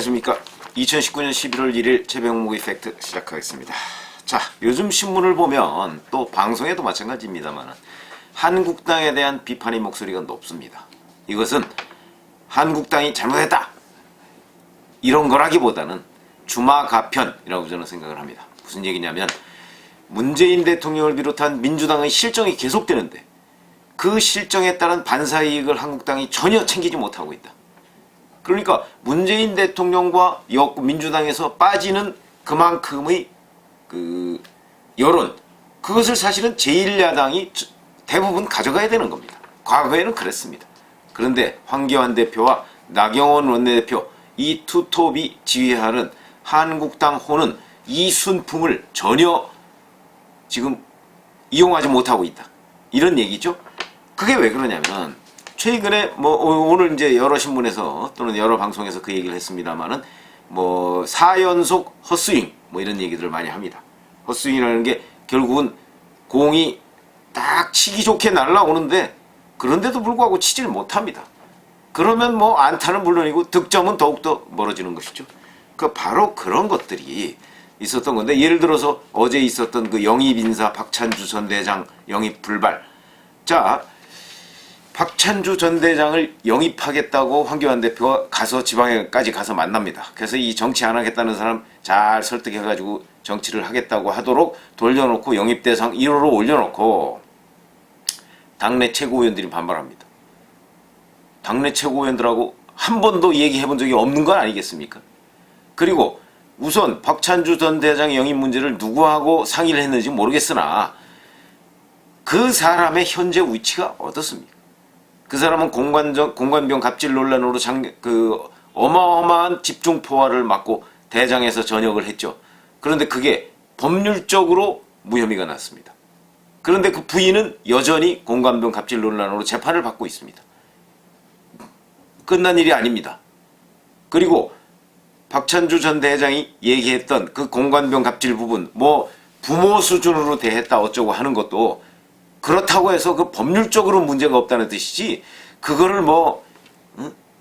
안녕하십니까. 2019년 11월 1일 최병목의 팩트 시작하겠습니다. 자, 요즘 신문을 보면 또 방송에도 마찬가지입니다만 한국당에 대한 비판의 목소리가 높습니다. 이것은 한국당이 잘못했다 이런 거라기보다는 주마가편이라고 저는 생각을 합니다. 무슨 얘기냐면 문재인 대통령을 비롯한 민주당의 실정이 계속되는데 그 실정에 따른 반사이익을 한국당이 전혀 챙기지 못하고 있다. 그러니까 문재인 대통령과 민주당에서 빠지는 그만큼의 그 여론, 그것을 사실은 제1야당이 대부분 가져가야 되는 겁니다. 과거에는 그랬습니다. 그런데 황교안 대표와 나경원 원내대표 이 투톱이 지휘하는 한국당 호는 이 순풍을 전혀 지금 이용하지 못하고 있다. 이런 얘기죠. 그게 왜 그러냐면 최근에 뭐 오늘 이제 여러 신문에서 또는 여러 방송에서 그 얘기를 했습니다만은 뭐 4연속 헛스윙 뭐 이런 얘기들을 많이 합니다. 헛스윙이라는 게 결국은 공이 딱 치기 좋게 날아오는데 그런데도 불구하고 치지를 못합니다. 그러면 뭐 안타는 물론이고 득점은 더욱더 멀어지는 것이죠. 그 바로 그런 것들이 있었던 건데, 예를 들어서 어제 있었던 그 영입 인사 박찬주 전 대장 영입 불발. 자, 박찬주 전 대장을 영입하겠다고 황교안 대표가 가서 지방에까지 가서 만납니다. 그래서 이 정치 안 하겠다는 사람 잘 설득해가지고 정치를 하겠다고 하도록 돌려놓고 영입 대상 1호로 올려놓고 당내 최고위원들이 반발합니다. 당내 최고위원들하고 한 번도 얘기해본 적이 없는 건 아니겠습니까? 그리고 우선 박찬주 전 대장 영입 문제를 누구하고 상의를 했는지 모르겠으나 그 사람의 현재 위치가 어떻습니까? 그 사람은 공관병 갑질 논란으로 어마어마한 집중포화를 맞고 대장에서 전역을 했죠. 그런데 그게 법률적으로 무혐의가 났습니다. 그런데 그 부인은 여전히 공관병 갑질 논란으로 재판을 받고 있습니다. 끝난 일이 아닙니다. 그리고 박찬주 전 대장이 얘기했던 그 공관병 갑질 부분, 뭐 부모 수준으로 대했다 어쩌고 하는 것도 그렇다고 해서 그 법률적으로 문제가 없다는 뜻이지, 그거를 뭐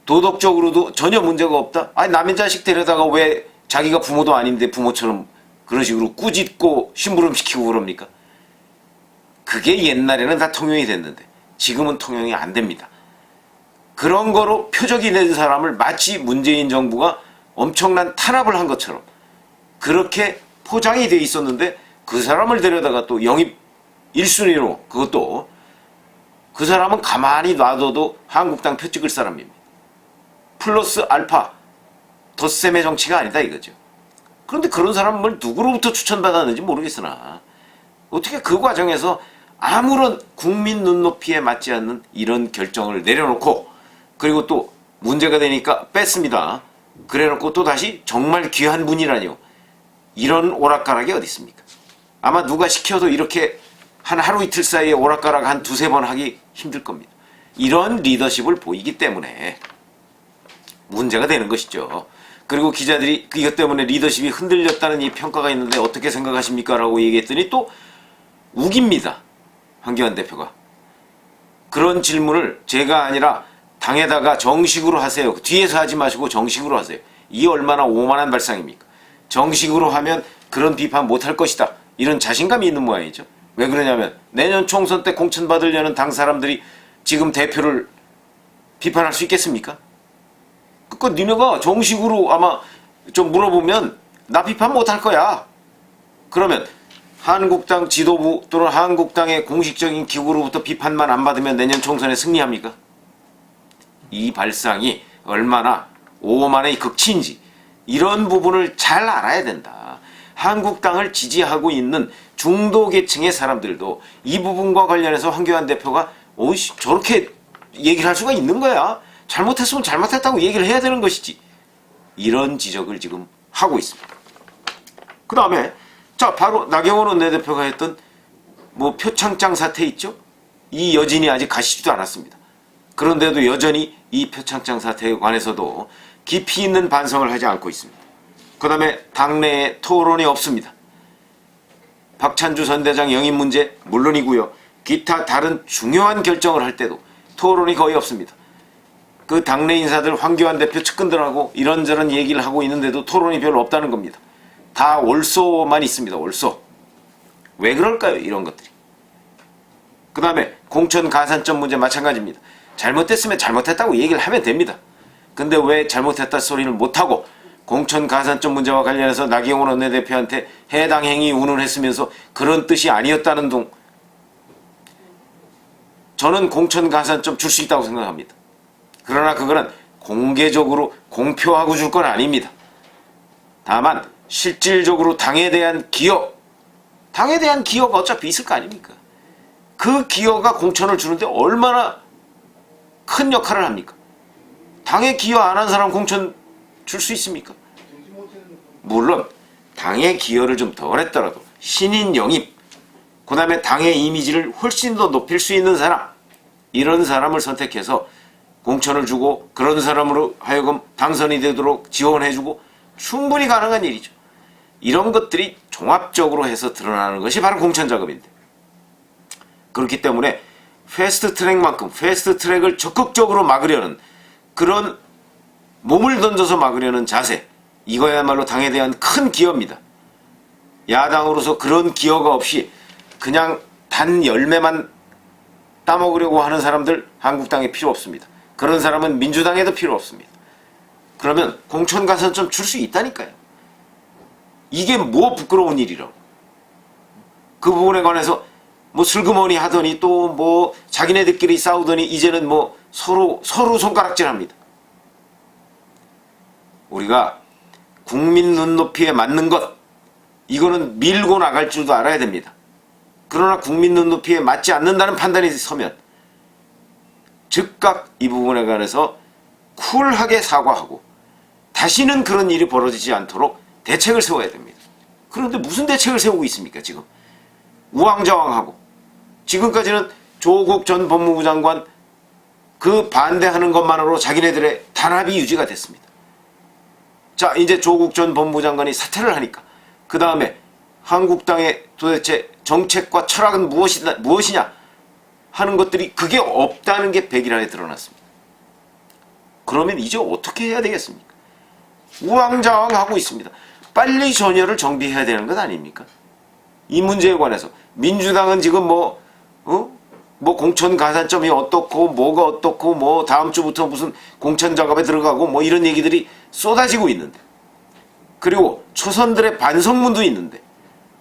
도덕적으로도 전혀 문제가 없다? 아니, 남의 자식 데려다가 왜 자기가 부모도 아닌데 부모처럼 그런 식으로 꾸짖고 심부름시키고 그럽니까? 그게 옛날에는 다 통용이 됐는데 지금은 통용이 안 됩니다. 그런 거로 표적이 된 사람을 마치 문재인 정부가 엄청난 탄압을 한 것처럼 그렇게 포장이 돼 있었는데 그 사람을 데려다가 또 영입 1순위로, 그것도 그 사람은 가만히 놔둬도 한국당 표 찍을 사람입니다. 플러스 알파 덧셈의 정치가 아니다 이거죠. 그런데 그런 사람을 누구로부터 추천받았는지 모르겠으나 어떻게 그 과정에서 아무런 국민 눈높이에 맞지 않는 이런 결정을 내려놓고, 그리고 또 문제가 되니까 뺐습니다. 그래놓고 또 다시 정말 귀한 분이라뇨. 이런 오락가락이 어디 있습니까? 아마 누가 시켜도 이렇게 한 하루 이틀 사이에 오락가락 한 두세 번 하기 힘들 겁니다. 이런 리더십을 보이기 때문에 문제가 되는 것이죠. 그리고 기자들이 이것 때문에 리더십이 흔들렸다는 이 평가가 있는데 어떻게 생각하십니까? 라고 얘기했더니 또 우깁니다. 황교안 대표가. 그런 질문을 제가 아니라 당에다가 정식으로 하세요. 뒤에서 하지 마시고 정식으로 하세요. 이 얼마나 오만한 발상입니까? 정식으로 하면 그런 비판 못할 것이다. 이런 자신감이 있는 모양이죠. 왜 그러냐면 내년 총선 때 공천받으려는 당 사람들이 지금 대표를 비판할 수 있겠습니까? 그니까 니네가 정식으로 아마 좀 물어보면 나 비판 못할 거야. 그러면 한국당 지도부 또는 한국당의 공식적인 기구로부터 비판만 안 받으면 내년 총선에 승리합니까? 이 발상이 얼마나 오만의 극치인지 이런 부분을 잘 알아야 된다. 한국당을 지지하고 있는 중도 계층의 사람들도 이 부분과 관련해서 황교안 대표가 저렇게 얘기를 할 수가 있는 거야. 잘못했으면 잘못했다고 얘기를 해야 되는 것이지. 이런 지적을 지금 하고 있습니다. 그 다음에 자, 바로 나경원 원내대표가 했던 뭐 표창장 사태 있죠? 이 여진이 아직 가시지도 않았습니다. 그런데도 여전히 이 표창장 사태에 관해서도 깊이 있는 반성을 하지 않고 있습니다. 그 다음에 당내에 토론이 없습니다. 박찬주 전 대장 영입 문제 물론이고요. 기타 다른 중요한 결정을 할 때도 토론이 거의 없습니다. 그 당내 인사들 황교안 대표 측근들하고 이런저런 얘기를 하고 있는데도 토론이 별로 없다는 겁니다. 다 올소만 있습니다. 올소. 왜 그럴까요? 이런 것들이. 그 다음에 공천 가산점 문제 마찬가지입니다. 잘못됐으면 잘못했다고 얘기를 하면 됩니다. 근데 왜 잘못했다 소리를 못하고 공천 가산점 문제와 관련해서 나경원 원내대표한테 해당 행위 운운했으면서 그런 뜻이 아니었다는 둥. 저는 공천 가산점 줄 수 있다고 생각합니다. 그러나 그거는 공개적으로 공표하고 줄 건 아닙니다. 다만 실질적으로 당에 대한 기여, 당에 대한 기여가 어차피 있을 거 아닙니까? 그 기여가 공천을 주는데 얼마나 큰 역할을 합니까? 당에 기여 안 한 사람 공천 줄 수 있습니까? 물론 당의 기여를 좀 덜 했더라도 신인 영입, 그 다음에 당의 이미지를 훨씬 더 높일 수 있는 사람, 이런 사람을 선택해서 공천을 주고 그런 사람으로 하여금 당선이 되도록 지원해주고 충분히 가능한 일이죠. 이런 것들이 종합적으로 해서 드러나는 것이 바로 공천작업인데, 그렇기 때문에 패스트트랙만큼 패스트트랙을 적극적으로 막으려는 그런 몸을 던져서 막으려는 자세, 이거야말로 당에 대한 큰 기여입니다. 야당으로서 그런 기여가 없이 그냥 단 열매만 따먹으려고 하는 사람들 한국당에 필요 없습니다. 그런 사람은 민주당에도 필요 없습니다. 그러면 공천 가산점 줄 수 있다니까요. 이게 뭐 부끄러운 일이라고. 그 부분에 관해서 뭐 슬그머니 하더니 또 뭐 자기네들끼리 싸우더니 이제는 뭐 서로 손가락질합니다. 우리가 국민 눈높이에 맞는 것, 이거는 밀고 나갈 줄도 알아야 됩니다. 그러나 국민 눈높이에 맞지 않는다는 판단이 서면 즉각 이 부분에 관해서 쿨하게 사과하고 다시는 그런 일이 벌어지지 않도록 대책을 세워야 됩니다. 그런데 무슨 대책을 세우고 있습니까? 지금 우왕좌왕하고, 지금까지는 조국 전 법무부 장관 그 반대하는 것만으로 자기네들의 단합이 유지가 됐습니다. 자, 이제 조국 전 법무부 장관이 사퇴를 하니까 그 다음에 한국당의 도대체 정책과 철학은 무엇이냐 하는 것들이 그게 없다는 게 백일안에 드러났습니다. 그러면 이제 어떻게 해야 되겠습니까? 우왕좌왕하고 있습니다. 빨리 전열을 정비해야 되는 것 아닙니까? 이 문제에 관해서 민주당은 지금 뭐 공천 가산점이 어떻고 뭐가 어떻고 뭐 다음 주부터 무슨 공천 작업에 들어가고 뭐 이런 얘기들이 쏟아지고 있는데, 그리고 초선들의 반성문도 있는데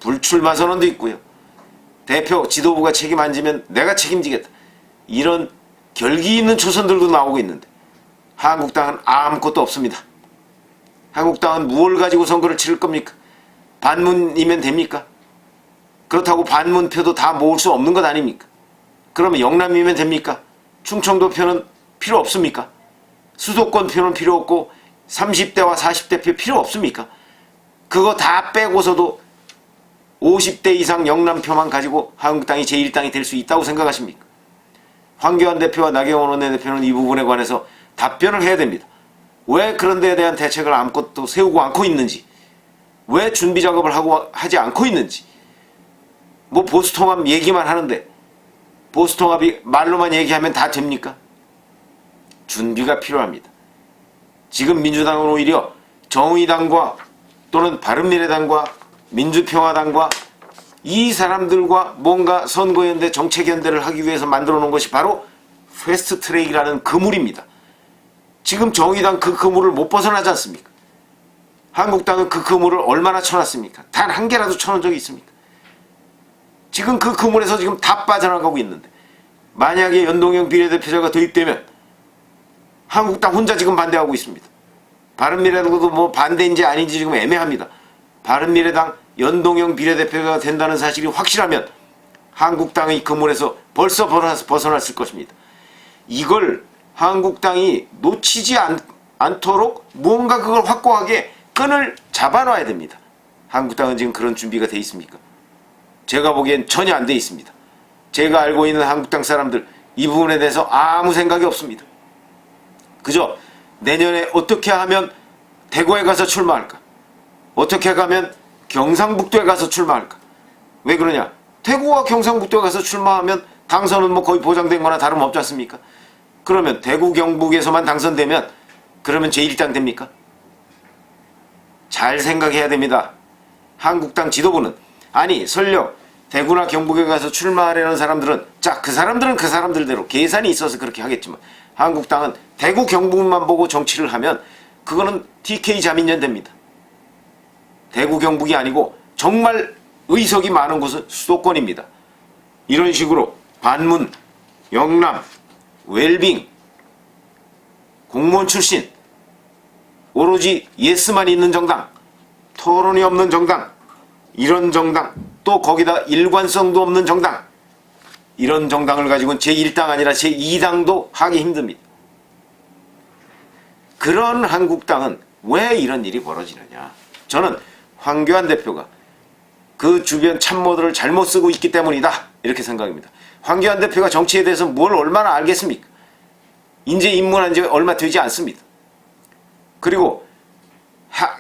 불출마 선언도 있고요. 대표 지도부가 책임 안 지면 내가 책임지겠다, 이런 결기 있는 초선들도 나오고 있는데 한국당은 아무것도 없습니다. 한국당은 무엇을 가지고 선거를 치를 겁니까? 반문이면 됩니까? 그렇다고 반문표도 다 모을 수 없는 것 아닙니까? 그러면 영남이면 됩니까? 충청도 표는 필요 없습니까? 수도권 표는 필요 없고 30대와 40대 표 필요 없습니까? 그거 다 빼고서도 50대 이상 영남표만 가지고 한국당이 제1당이 될 수 있다고 생각하십니까? 황교안 대표와 나경원 원내대표는 이 부분에 관해서 답변을 해야 됩니다. 왜 그런 데에 대한 대책을 아무것도 세우고 않고 있는지, 왜 준비 작업을 하지 않고 있는지. 뭐 보수통합 얘기만 하는데 보수통합이 말로만 얘기하면 다 됩니까? 준비가 필요합니다. 지금 민주당은 오히려 정의당과 또는 바른미래당과 민주평화당과 이 사람들과 뭔가 선거연대 정책연대를 하기 위해서 만들어 놓은 것이 바로 패스트트랙이라는 그물입니다. 지금 정의당 그 그물을 못 벗어나지 않습니까? 한국당은 그 그물을 얼마나 쳐놨습니까? 단 한 개라도 쳐놓은 적이 있습니까? 지금 그 그물에서 지금 다 빠져나가고 있는데, 만약에 연동형 비례대표제가 도입되면 한국당 혼자 지금 반대하고 있습니다. 바른미래당도 뭐 반대인지 아닌지 지금 애매합니다. 바른미래당 연동형 비례대표가 된다는 사실이 확실하면 한국당의 그물에서 벌써 벗어났을 것입니다. 이걸 한국당이 놓치지 않도록 뭔가 그걸 확고하게 끈을 잡아놔야 됩니다. 한국당은 지금 그런 준비가 돼 있습니까? 제가 보기엔 전혀 안 돼 있습니다. 제가 알고 있는 한국당 사람들 이 부분에 대해서 아무 생각이 없습니다. 그저 내년에 어떻게 하면 대구에 가서 출마할까? 어떻게 가면 경상북도에 가서 출마할까? 왜 그러냐? 대구와 경상북도에 가서 출마하면 당선은 뭐 거의 보장된 거나 다름없지 않습니까? 그러면 대구 경북에서만 당선되면 그러면 제1당 됩니까? 잘 생각해야 됩니다. 한국당 지도부는 아니 설령 대구나 경북에 가서 출마하려는 사람들은 자 그 사람들은 그 사람들대로 계산이 있어서 그렇게 하겠지만 한국당은 대구 경북만 보고 정치를 하면 그거는 TK 자민련 됩니다. 대구 경북이 아니고 정말 의석이 많은 곳은 수도권입니다. 이런 식으로 반문, 영남, 웰빙, 공무원 출신, 오로지 예스만 있는 정당, 토론이 없는 정당, 이런 정당, 또 거기다 일관성도 없는 정당, 이런 정당을 가지고는 제1당 아니라 제2당도 하기 힘듭니다. 그런 한국당은 왜 이런 일이 벌어지느냐. 저는 황교안 대표가 그 주변 참모들을 잘못 쓰고 있기 때문이다 이렇게 생각합니다. 황교안 대표가 정치에 대해서 뭘 얼마나 알겠습니까? 인재 입문한 지 얼마 되지 않습니다. 그리고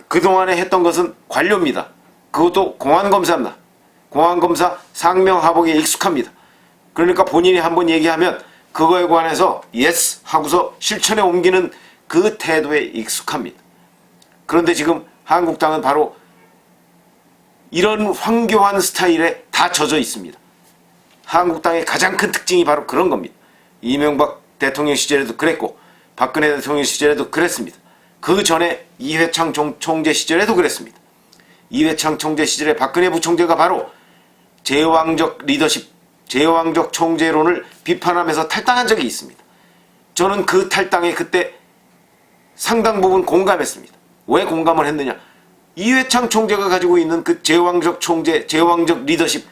그동안에 했던 것은 관료입니다. 그것도 공안검사입니다. 공안검사 상명하복에 익숙합니다. 그러니까 본인이 한번 얘기하면 그거에 관해서 예스 하고서 실천에 옮기는 그 태도에 익숙합니다. 그런데 지금 한국당은 바로 이런 황교안 스타일에 다 젖어 있습니다. 한국당의 가장 큰 특징이 바로 그런 겁니다. 이명박 대통령 시절에도 그랬고 박근혜 대통령 시절에도 그랬습니다. 그 전에 이회창 총재 시절에도 그랬습니다. 이회창 총재 시절에 박근혜 부총재가 바로 제왕적 리더십, 제왕적 총재론을 비판하면서 탈당한 적이 있습니다. 저는 그 탈당에 그때 상당 부분 공감했습니다. 왜 공감을 했느냐? 이회창 총재가 가지고 있는 그 제왕적 총재, 제왕적 리더십,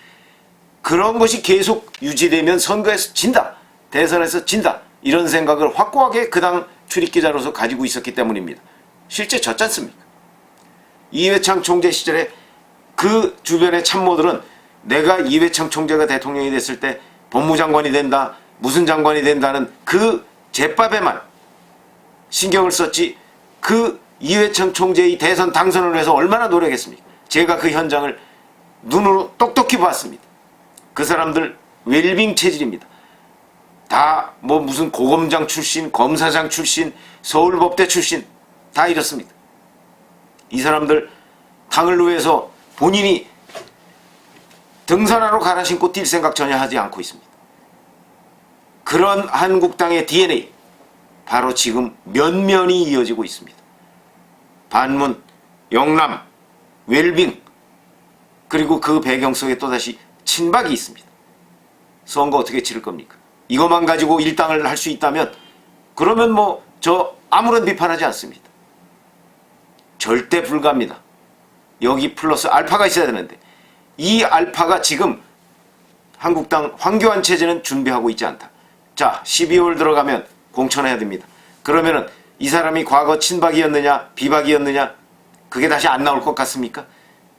그런 것이 계속 유지되면 선거에서 진다, 대선에서 진다, 이런 생각을 확고하게 그 당 출입기자로서 가지고 있었기 때문입니다. 실제 졌지 않습니까? 이회창 총재 시절에 그 주변의 참모들은 내가 이회창 총재가 대통령이 됐을 때 법무장관이 된다, 무슨 장관이 된다는 그 제밥에만 신경을 썼지 그 이회창 총재의 대선 당선을 위해서 얼마나 노력했습니까? 제가 그 현장을 눈으로 똑똑히 봤습니다. 그 사람들 웰빙 체질입니다. 다 뭐 무슨 고검장 출신, 검사장 출신, 서울법대 출신 다 이렇습니다. 이 사람들 당을 위해서 본인이 등산화로 갈아 신고 뛸 생각 전혀 하지 않고 있습니다. 그런 한국당의 DNA 바로 지금 면면이 이어지고 있습니다. 반문, 영남, 웰빙, 그리고 그 배경 속에 또다시 친박이 있습니다. 선거 어떻게 치를 겁니까? 이것만 가지고 일당을 할 수 있다면 그러면 뭐 저 아무런 비판하지 않습니다. 절대 불가합니다. 여기 플러스 알파가 있어야 되는데 이 알파가 지금 한국당 황교안 체제는 준비하고 있지 않다. 자, 12월 들어가면 공천해야 됩니다. 그러면은 이 사람이 과거 친박이었느냐 비박이었느냐 그게 다시 안 나올 것 같습니까?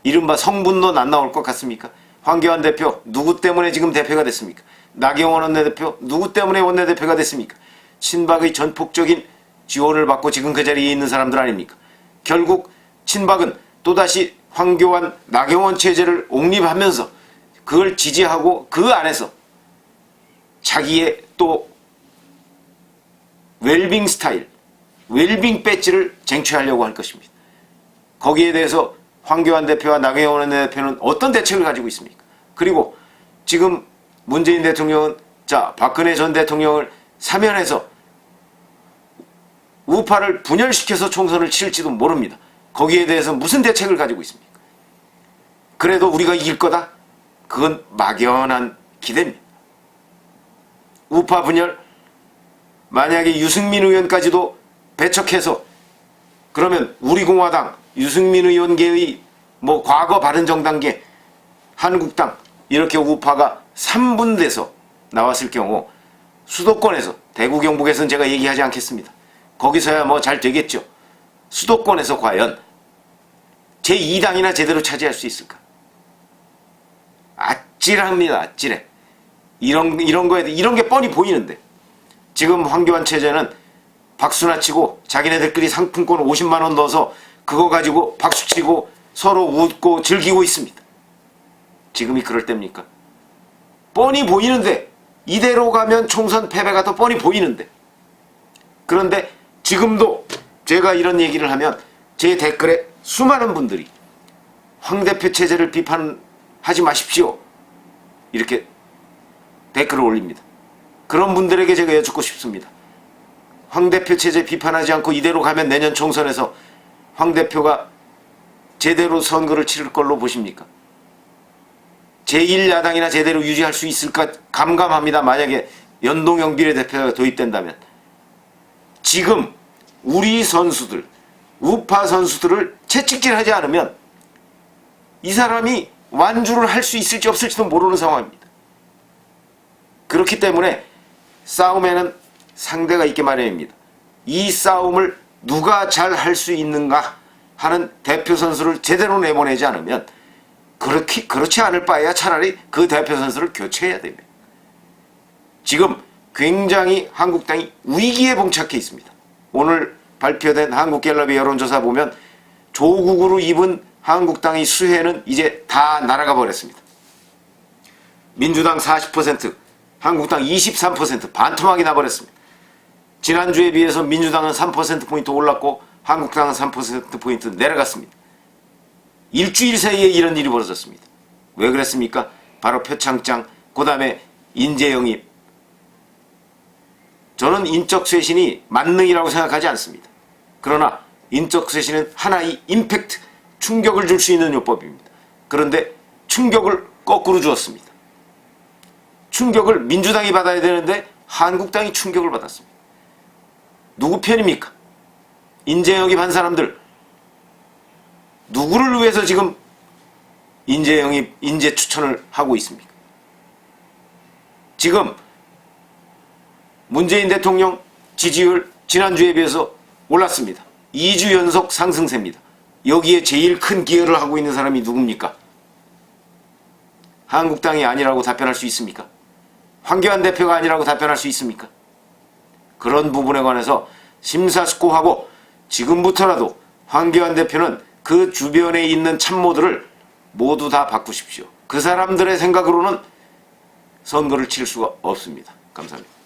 이른바 성분론 안 나올 것 같습니까? 황교안 대표 누구 때문에 지금 대표가 됐습니까? 나경원 원내대표 누구 때문에 원내대표가 됐습니까? 친박의 전폭적인 지원을 받고 지금 그 자리에 있는 사람들 아닙니까? 결국 친박은 또다시 황교안, 나경원 체제를 옹립하면서 그걸 지지하고 그 안에서 자기의 또 웰빙 스타일, 웰빙 배지를 쟁취하려고 할 것입니다. 거기에 대해서 황교안 대표와 나경원 원내대표는 어떤 대책을 가지고 있습니까? 그리고 지금 문재인 대통령은 자 박근혜 전 대통령을 사면해서 우파를 분열시켜서 총선을 치를지도 모릅니다. 거기에 대해서 무슨 대책을 가지고 있습니까? 그래도 우리가 이길 거다? 그건 막연한 기대입니다. 우파 분열, 만약에 유승민 의원까지도 배척해서 그러면 우리공화당, 유승민 의원계의 뭐 과거 바른정당계, 한국당 이렇게 우파가 3분돼서 나왔을 경우 수도권에서 대구 경북에서는 제가 얘기하지 않겠습니다. 거기서야 뭐 잘 되겠죠. 수도권에서 과연 제2당이나 제대로 차지할 수 있을까? 아찔합니다. 아찔해. 이런 거에 이런 게 뻔히 보이는데 지금 황교안 체제는 박수나 치고 자기네들끼리 상품권 50만 원 넣어서 그거 가지고 박수치고 서로 웃고 즐기고 있습니다. 지금이 그럴 때입니까? 뻔히 보이는데 이대로 가면 총선 패배가 더 뻔히 보이는데 그런데 지금도 제가 이런 얘기를 하면 제 댓글에 수많은 분들이 황 대표 체제를 비판하지 마십시오, 이렇게 댓글을 올립니다. 그런 분들에게 제가 여쭙고 싶습니다. 황 대표 체제 비판하지 않고 이대로 가면 내년 총선에서 황 대표가 제대로 선거를 치를 걸로 보십니까? 제1야당이나 제대로 유지할 수 있을까 감감합니다. 만약에 연동형 비례대표가 도입된다면. 지금 우리 선수들, 우파 선수들을 채찍질하지 않으면 이 사람이 완주를 할 수 있을지 없을지도 모르는 상황입니다. 그렇기 때문에 싸움에는 상대가 있게 마련입니다. 이 싸움을 누가 잘 할 수 있는가 하는 대표 선수를 제대로 내보내지 않으면 그렇지 않을 바에야 차라리 그 대표 선수를 교체해야 됩니다. 지금 굉장히 한국당이 위기에 봉착해 있습니다. 오늘 발표된 한국갤럽의 여론조사 보면 조국으로 입은 한국당의 수혜는 이제 다 날아가 버렸습니다. 민주당 40%, 한국당 23% 반토막이 나버렸습니다. 지난주에 비해서 민주당은 3%포인트 올랐고 한국당은 3%포인트 내려갔습니다. 일주일 사이에 이런 일이 벌어졌습니다. 왜 그랬습니까? 바로 표창장, 그 다음에 인재 영입. 저는 인적 쇄신이 만능이라고 생각하지 않습니다. 그러나 인적 쇄신은 하나의 임팩트, 충격을 줄 수 있는 요법입니다. 그런데 충격을 거꾸로 주었습니다. 충격을 민주당이 받아야 되는데 한국당이 충격을 받았습니다. 누구 편입니까? 인재 영입한 사람들 누구를 위해서 지금 인재 영입, 인재 추천을 하고 있습니까? 지금 문재인 대통령 지지율 지난주에 비해서 올랐습니다. 2주 연속 상승세입니다. 여기에 제일 큰 기여를 하고 있는 사람이 누굽니까? 한국당이 아니라고 답변할 수 있습니까? 황교안 대표가 아니라고 답변할 수 있습니까? 그런 부분에 관해서 심사숙고하고 지금부터라도 황교안 대표는 그 주변에 있는 참모들을 모두 다 바꾸십시오. 그 사람들의 생각으로는 선거를 칠 수가 없습니다. 감사합니다.